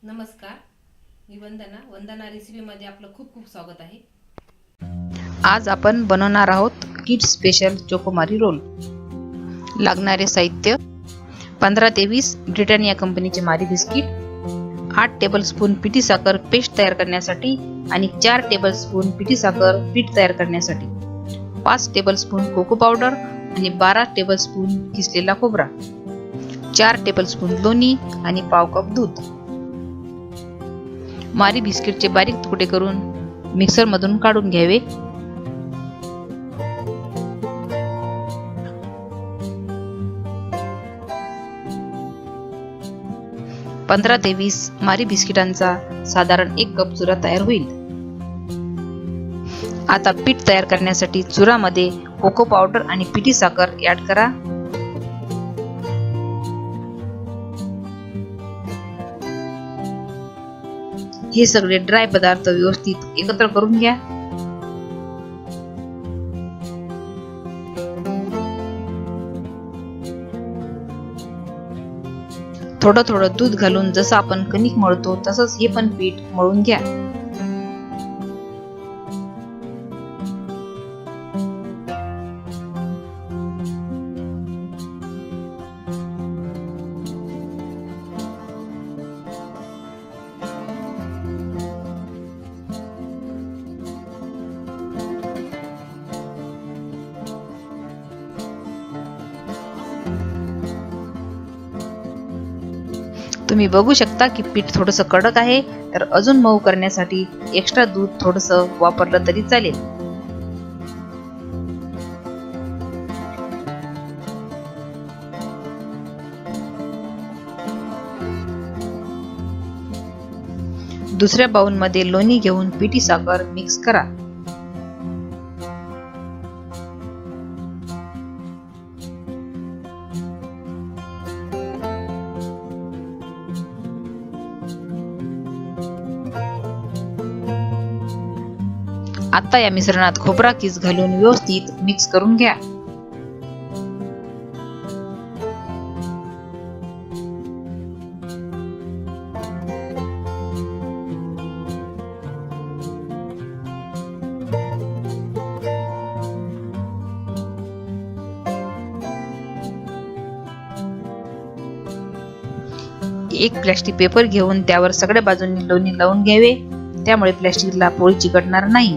नमस्कार, मी वंदना रेसिपीमध्ये आपलं खूप खूप स्वागत आहे। आज आपण बनवणार आहोत किड्स स्पेशल चोको-मारी रोल। लागणारे साहित्य 15 ते 20 ब्रिटानिया कंपनीचे मारी बिस्किट, 8 टेबलस्पून पिठी साखर पेस्ट तयार करण्यासाठी आणि 4 टेबलस्पून पिठी साखर पीठ तयार करण्यासाठी, 5 टेबलस्पून कोको पावडर आणि 12 टेबलस्पून किसलेला खोबरा, 4 टेबलस्पून लोणी आणि पाव कप दूध। मारी बिस्किटचे बारीक तुकडे करून मिक्सर मधून काढून घ्यावे। 15 ते 20 मारी बिस्किटांचा साधारण 1 कप चुरा तयार होईल। आता पीठ तयार करण्यासाठी चुरामध्ये कोको पावडर आणि पिठी साखर ऍड करा। हे सगळे ड्राय पदार्थ व्यवस्थित एकत्र करून घ्या। थोडं थोडं दूध घालून जसं आपण कणिक मळतो तसंच हे पण पीठ मळून घ्या। तुम्ही बघू शकता की पीठ थोडंसं कडक आहे, तर अजून मऊ करण्यासाठी एक्स्ट्रा दूध थोडंसं वापरलं तरी चालेल। दुसऱ्या बाउल मध्ये लोणी घेऊन पिठी साखर मिक्स करा। आता या मिश्रणात खोबरा किस घालून व्यवस्थित मिक्स करून घ्या। एक प्लास्टिक पेपर घेऊन त्यावर सगळ्या बाजूंनी लोणी लावून घ्यावे, त्यामुळे प्लास्टिकला पोळी चिकटणार नाही।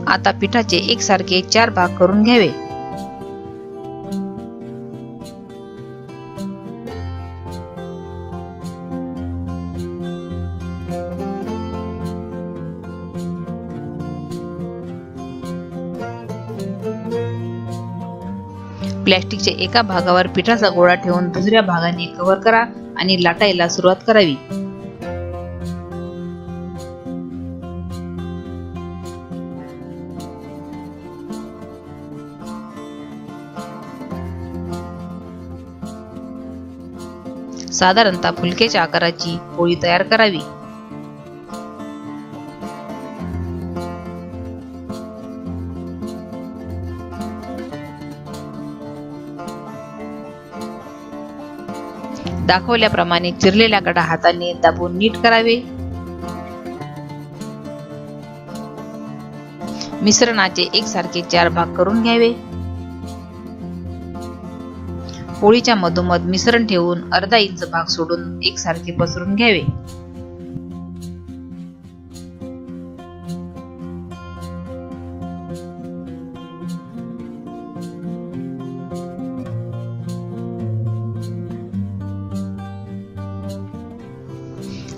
आता पिठाचे एकसारखे 4 भाग करून घ्यावे। प्लॅस्टिकच्या एका भागावर पिठाचा गोळा ठेवून दुसऱ्या भागाने कव्हर करा आणि लाटायला सुरुवात करावी। साधारणतः फुलक्याच्या आकाराची पोळी तयार करावी। दाखवल्याप्रमाणे चिरलेला कडा हाताने दाबून नीट करावे। मिश्रणाचे एकसारखे 4 भाग करून घ्यावे। पोळीच्या मधोमध मिश्रण ठेवून अर्धा इंच भाग सोडून एकसारखे पसरून घ्यावे।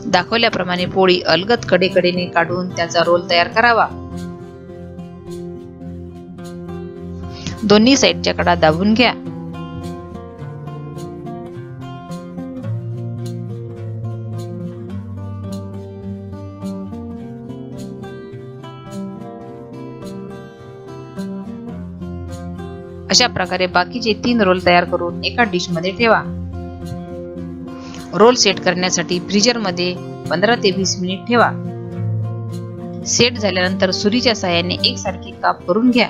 दाखवल्याप्रमाणे पोळी अलगद कडेकडेने काढून त्याचा रोल तयार करावा। दोन्ही साइडच्या कडा दाबून घ्या। अशा प्रकारे बाकीचे 3 रोल तयार करून एका डिश मध्ये ठेवा। रोल सेट करण्यासाठी फ्रीजर मध्ये 15 ते 20 मिनिट ठेवा। सेट झाल्यानंतर सुरीच्या साहाय्याने एकसारखे काप करून घ्या।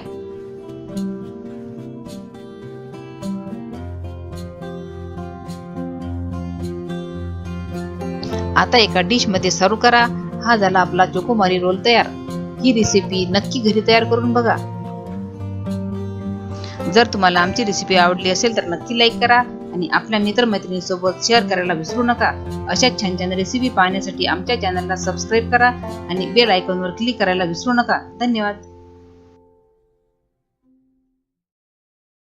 आता एका डिश मध्ये सर्व करा. हा झाला आपला चोको-मारी रोल तयार. ही रेसिपी नक्की घरी तयार करून बघा. जर तुम्हाला आमची रेसिपी आवडली असेल तर नक्की लाईक करा आणि आपल्या मित्रमैत्रिणींसोबत शेअर करायला विसरू नका. अशा छान छान रेसिपी पाहण्यासाठी आमच्या चॅनलला सबस्क्राईब करा आणि बेल आयकॉनवर क्लिक करायला विसरू नका. धन्यवाद.